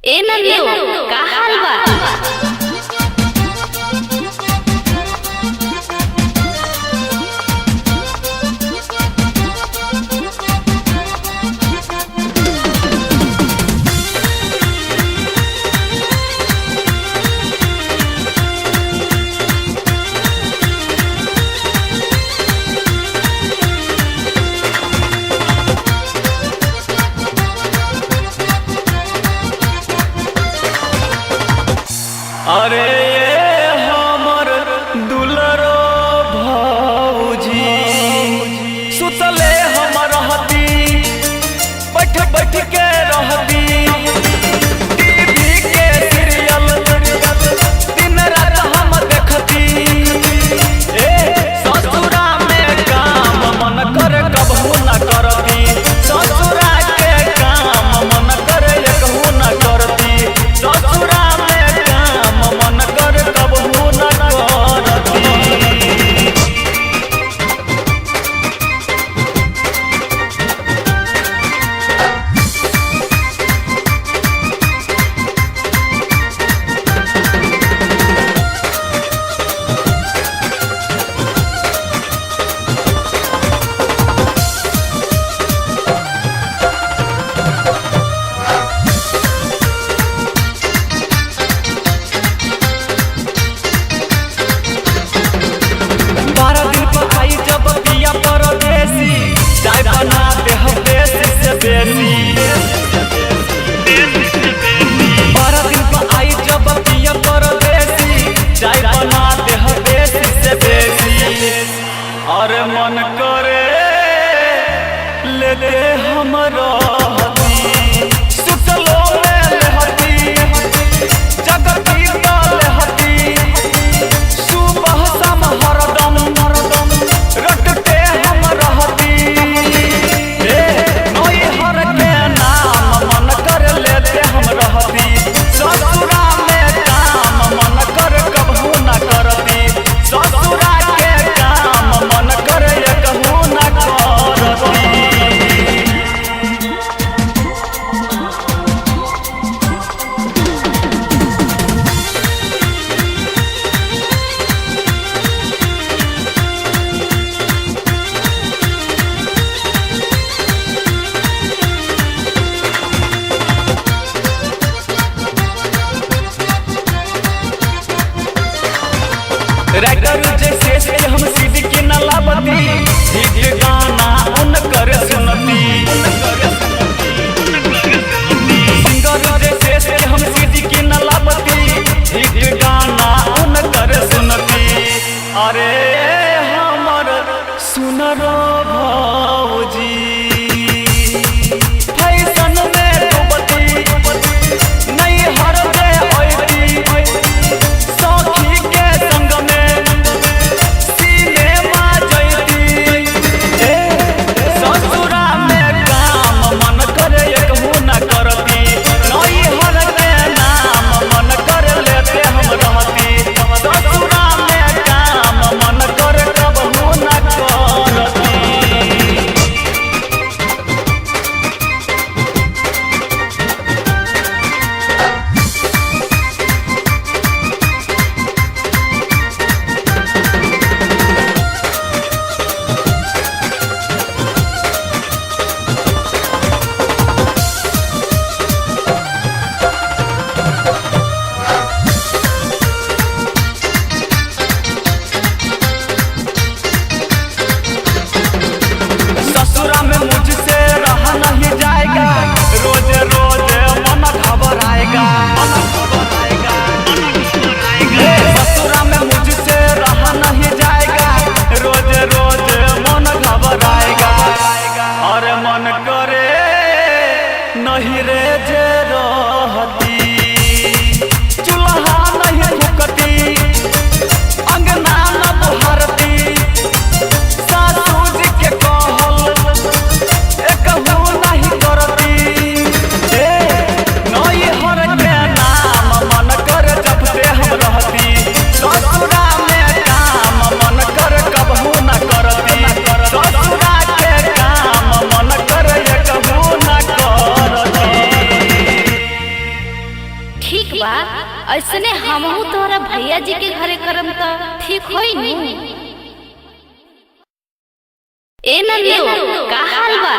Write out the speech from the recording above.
ए नन्नू का हाल बा। अरे ये हमर दुलरो भौजी सुतले हम रहती बैठ बैठ के रहती टीवी के सीरियल दिन रात हम देखती। ए ससुरा में काम मन कर कबहू न करती, ससुरा के काम मन कर कहू न करती, ससुरा मन कर कबहू न करती। चाय बना दे हम देश से बेसी, 12 दिन पर आई जब पिया परदेसी, चाय बना दे हम देश से बेसी। और मन करे ले दे हम रहती सुतलो में रहती जगती रहती सुबह शाम हरदम रटते हम रहती। ससुरा में काम मन कर कबहू न करती, ससुरा के काम मन कर कहू न करती। राइटर जैसे से हम सीधी की न लाबती, हिट गाना उनकर सुनती, सिंगर जैसे से हम सीधी की न लाबती, हिट गाना उनकर सुनती। अरे हमर सुनरो भौजी फैशन में डूबती नहीं हर दे सखी के संग में सिनेमा जैती। ससुरा में काम मन करे कहू न करती, नई हर के नाम मन कर लेते हम रहती, ससुरा में काम मन कर कबहू न करती। ससुरा में मुझसे रहा नहीं जाएगा, रोज रोज मन घबराएगा, ससुरा में मुझसे रहा नहीं जाएगा, रोज रोज मन घबराएगा। और मन करे नहीं रे जे रहती चूल्हा नहीं फूकती अंगना न बहरती, सासू जी के कहल कहू नहीं करती। नई हर के नाम मन कर जपते हम रहती, ससुरा में काम मन कर कबहू न करती, ससुरा के काम मन कर कहू न करती। ऐसने हमहू तोहरा भैया जी के घरे करम त ठीक होई नी। ए नंदू का हाल बा?